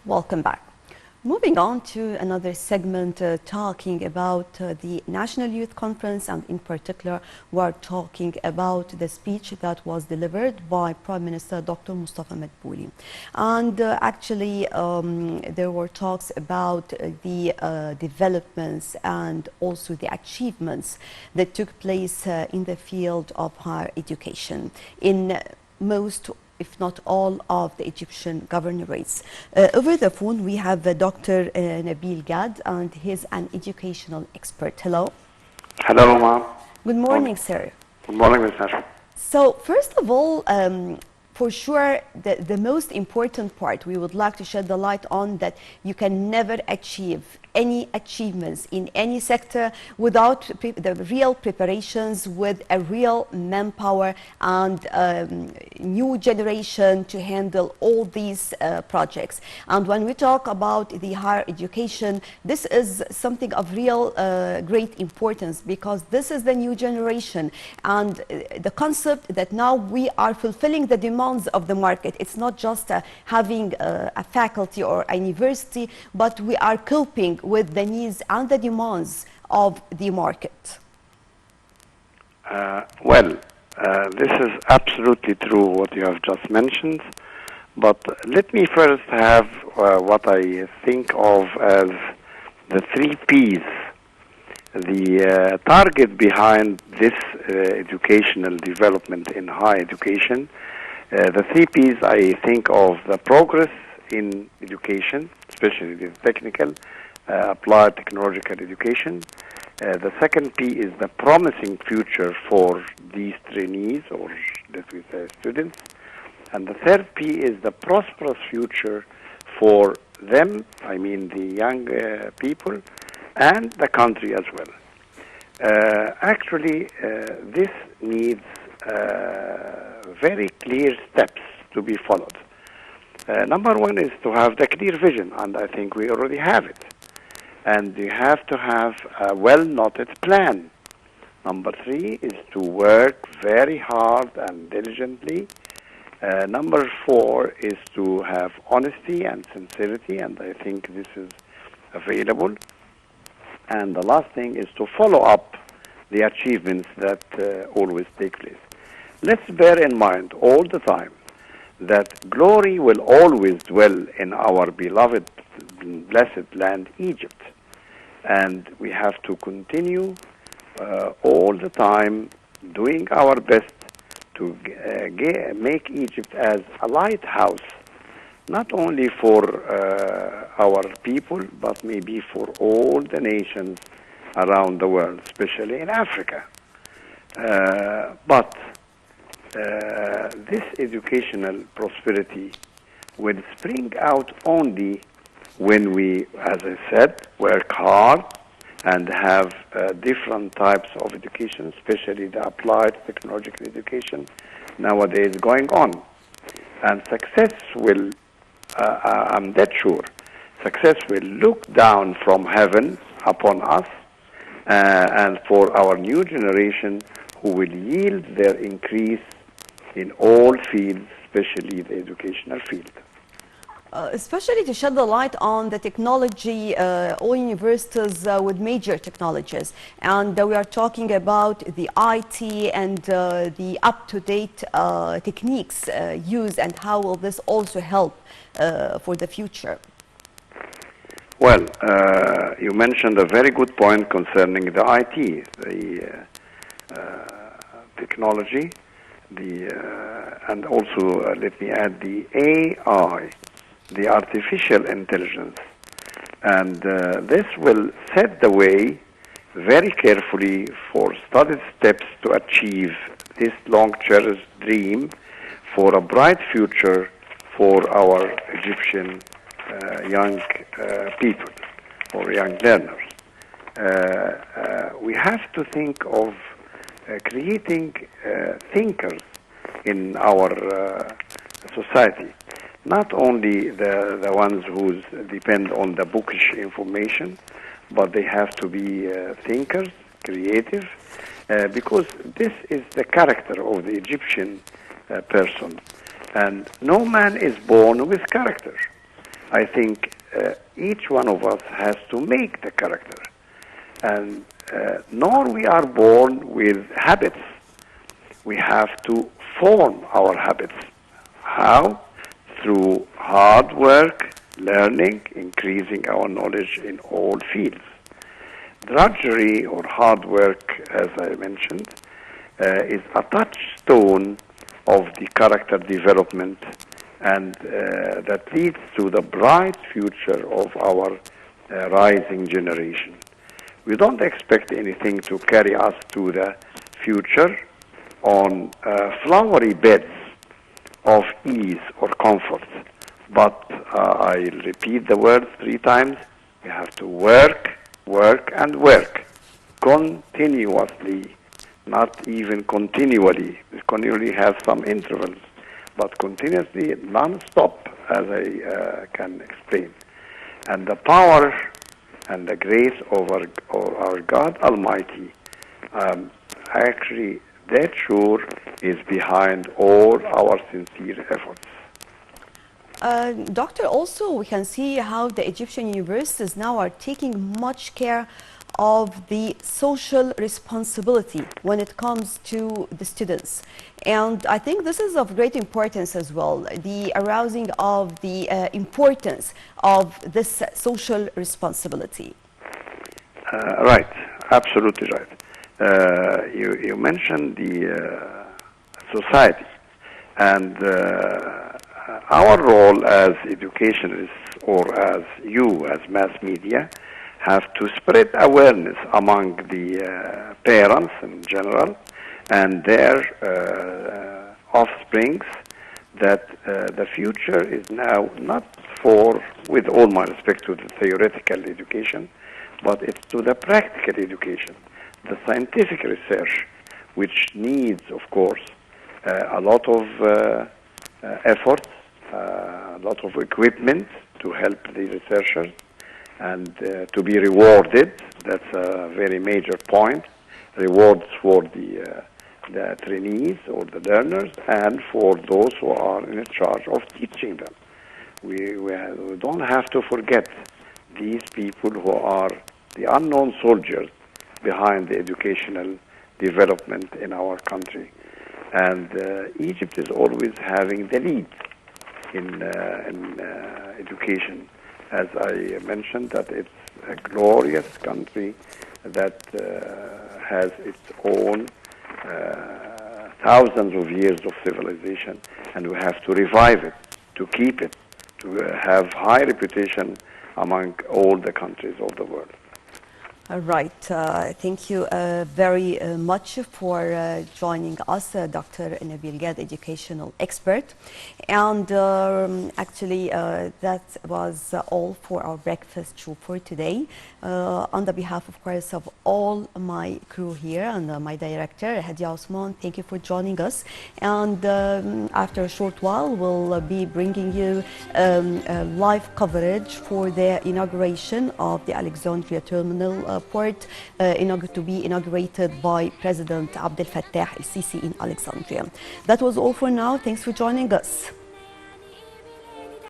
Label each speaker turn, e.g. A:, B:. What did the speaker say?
A: Welcome back. Moving on to another segment talking about the National Youth Conference, and in particular we're talking about the speech that was delivered by Prime Minister Dr. Mustafa Madbouli. And there were talks about the developments and also the achievements that took place in the field of higher education in most, if not all, of the Egyptian governorates. Over the phone, we have Dr. Nabil Gad, and he's an educational expert. Hello.
B: Hello, ma'am.
A: Good morning, sir.
B: Good morning, Ms. Nasha.
A: So, first of all, for sure, the most important part we would like to shed the light on that you can never achieve any achievements in any sector without the real preparations with a real manpower and new generation to handle all these projects. And when we talk about the higher education, this is something of real great importance, because this is the new generation, and the concept that now we are fulfilling the demands of the market. It's not just having a faculty or a university, but we are coping with the needs and the demands of the market.
B: This is absolutely true what you have just mentioned, but let me first have what I think of as the 3 Ps, the target behind this educational development in higher education. The 3 Ps I think of: the progress in education, especially the technical, applied technological education. The second P is the promising future for these trainees, or let me say students. And the third P is the prosperous future for them, I mean the young people, and the country as well. This needs very clear steps to be followed. Number 1 is to have the clear vision, and I think we already have it. And you have to have a well-noted plan. Number 3 is to work very hard and diligently. Number 4 is to have honesty and sincerity, and I think this is available. And the last thing is to follow up the achievements that always take place. Let's bear in mind all the time that glory will always dwell in our beloved, blessed land, Egypt. And we have to continue all the time doing our best to make Egypt as a lighthouse, not only for our people, but maybe for all the nations around the world, especially in Africa. This educational prosperity will spring out only when we, as I said, work hard and have different types of education, especially the applied technological education nowadays going on. And success will, I'm dead sure, success will look down from heaven upon us and for our new generation, who will yield their increase in all fields, especially the educational field.
A: Especially to shed the light on the technology, all universities with major technologies. And we are talking about the IT and the up-to-date techniques used, and how will this also help for the future?
B: Well, you mentioned a very good point concerning the IT, the technology, and also let me add the AI, the artificial intelligence. And this will set the way very carefully for studied steps to achieve this long-cherished dream for a bright future for our Egyptian young people or young learners. We have to think of creating thinkers in our society. Not only the ones who depend on the bookish information, but they have to be thinkers, creative, because this is the character of the Egyptian person. And no man is born with character. I think each one of us has to make the character. And nor we are born with habits. We have to form our habits. How? Through hard work, learning, increasing our knowledge in all fields. Drudgery or hard work, as I mentioned, is a touchstone of the character development, and that leads to the bright future of our rising generation. We don't expect anything to carry us to the future on flowery beds of ease or comfort. But I repeat the word 3 times. We have to work, work, and work continuously, not even continually. Continually has some intervals, but continuously, non-stop, as I can explain. And the power and the grace of our God Almighty, actually, that sure is behind all our sincere efforts.
A: Doctor, also we can see how the Egyptian universities now are taking much care of the social responsibility when it comes to the students. And I think this is of great importance as well, the arousing of the importance of this social responsibility.
B: Right, absolutely right. You mentioned the society, and our role as educationists or as you as mass media have to spread awareness among the parents in general and their offsprings that the future is now not for, with all my respect to the theoretical education, but it's to the practical education, the scientific research, which needs, of course, a lot of effort, a lot of equipment to help the researchers, and to be rewarded. That's a very major point. Rewards for the trainees or the learners, and for those who are in charge of teaching them. We don't have to forget these people who are the unknown soldiers behind the educational development in our country. And Egypt is always having the lead in education. As I mentioned, that it's a glorious country that has its own thousands of years of civilization, and we have to revive it, to keep it, to have high reputation among all the countries of the world.
A: Right. Thank you very much for joining us, Dr. Nabil Gad, educational expert. And actually, that was all for our breakfast show for today. On the behalf, of course, of all my crew here and my director, Hadia Osman, thank you for joining us. And after a short while, we'll be bringing you live coverage for the inauguration of the Alexandria Terminal port to be inaugurated by President Abdel Fattah el-Sisi in Alexandria. That was all for now. Thanks for joining us.